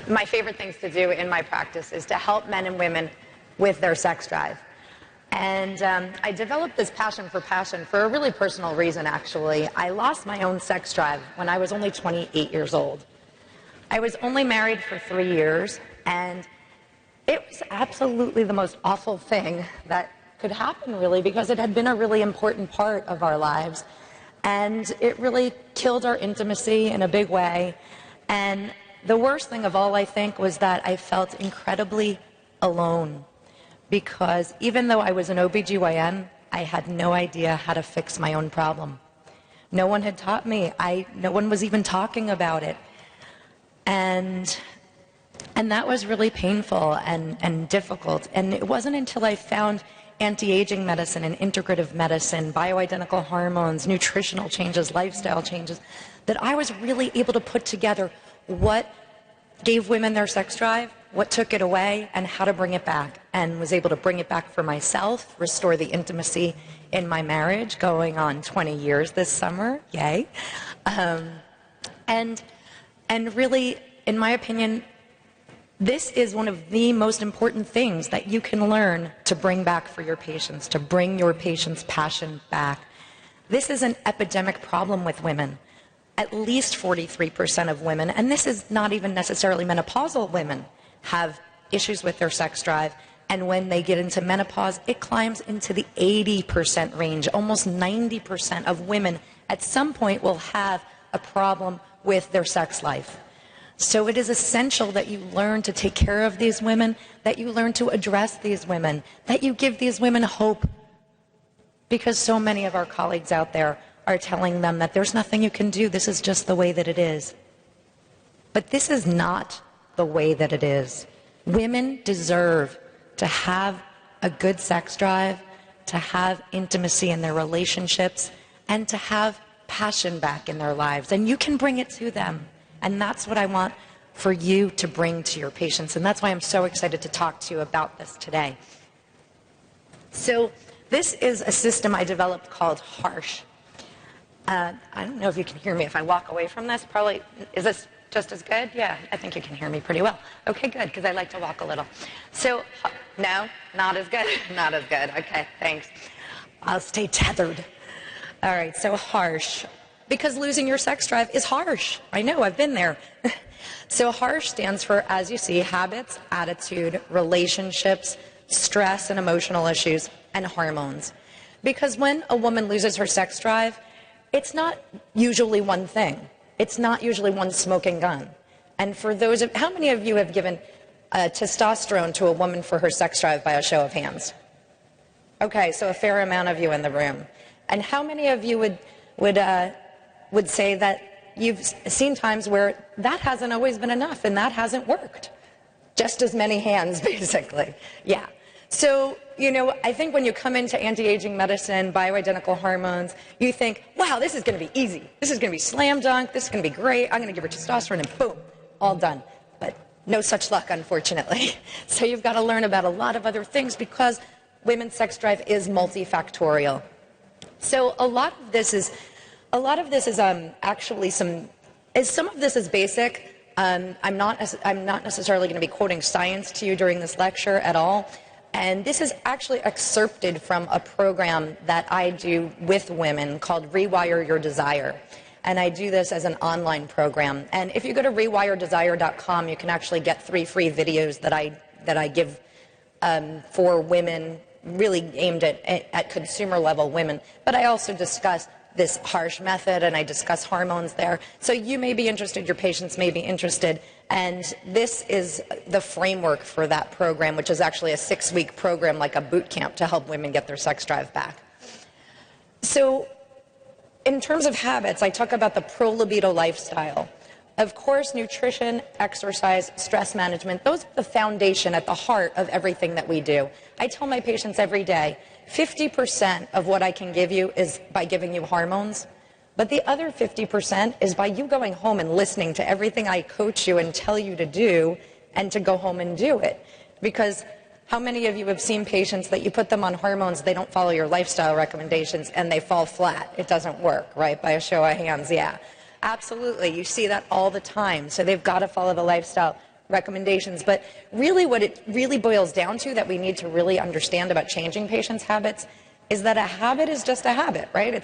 my favorite things to do in my practice is to help men and women with their sex drive. And I developed this passion for a really personal reason, actually. I lost my own sex drive when I was only 28 years old. I was only married for 3 years, and it was absolutely the most awful thing that could happen, really, because it had been a really important part of our lives. And it really killed our intimacy in a big way. And the worst thing of all, I think, was that I felt incredibly alone. Because even though I was an OBGYN, I had no idea how to fix my own problem. No one had taught me. No one was even talking about it. And that was really painful and difficult. And it wasn't until I found anti-aging medicine and integrative medicine, bioidentical hormones, nutritional changes, lifestyle changes, that I was really able to put together what gave women their sex drive, what took it away, and how to bring it back. And was able to bring it back for myself, restore the intimacy in my marriage, going on 20 years this summer, yay. And really, in my opinion, this is one of the most important things that you can learn to bring back for your patients, to bring your patients' passion back. This is an epidemic problem with women. At least 43% of women, and this is not even necessarily menopausal women, have issues with their sex drive. And when they get into menopause, it climbs into the 80% range. Almost 90% of women at some point will have a problem with their sex life. So it is essential that you learn to take care of these women, that you learn to address these women, that you give these women hope. Because so many of our colleagues out there are telling them that there's nothing you can do, this is just the way that it is. But this is not the way that it is. Women deserve to have a good sex drive, to have intimacy in their relationships, and to have passion back in their lives. And you can bring it to them. And that's what I want for you to bring to your patients. And that's why I'm so excited to talk to you about this today. So this is a system I developed called HARSH. I don't know if you can hear me if I walk away from this. Probably, is this just as good? Yeah, I think you can hear me pretty well. Okay, good, because I like to walk a little. So, no, not as good? Not as good. Okay, thanks. I'll stay tethered. All right, so HARSH. Because losing your sex drive is harsh. I know, I've been there. So HARSH stands for, as you see, habits, attitude, relationships, stress and emotional issues, and hormones. Because when a woman loses her sex drive, it's not usually one thing. It's not usually one smoking gun. And for those of, how many of you have given testosterone to a woman for her sex drive by a show of hands? Okay, so a fair amount of you in the room. And how many of you would say that you've seen times where that hasn't always been enough and that hasn't worked? Just as many hands, basically. Yeah. So, you know, I think when you come into anti-aging medicine, bioidentical hormones, you think, wow, this is going to be easy. This is going to be slam dunk. This is going to be great. I'm going to give her testosterone and boom, all done. But no such luck, unfortunately. So you've got to learn about a lot of other things because women's sex drive is multifactorial. So a lot of this is actually some of this is basic. I'm not necessarily going to be quoting science to you during this lecture at all. And this is actually excerpted from a program that I do with women called Rewire Your Desire. And I do this as an online program. And if you go to rewiredesire.com, you can actually get 3 free videos that I give for women, really aimed at consumer level women. But I also discuss this HARSH method, and I discuss hormones there. So you may be interested, your patients may be interested, and this is the framework for that program, which is actually a 6-week program, like a boot camp, to help women get their sex drive back. So in terms of habits, I talk about the pro-libido lifestyle. Of course, nutrition, exercise, stress management, those are the foundation at the heart of everything that we do. I tell my patients every day, 50% of what I can give you is by giving you hormones, but the other 50% is by you going home and listening to everything I coach you and tell you to do, and to go home and do it. Because how many of you have seen patients that you put them on hormones, they don't follow your lifestyle recommendations, and they fall flat? It doesn't work, right? By a show of hands, yeah. Absolutely, you see that all the time. So they've got to follow the lifestyle recommendations, but really what it really boils down to that we need to really understand about changing patients' habits is that a habit is just a habit, right? It's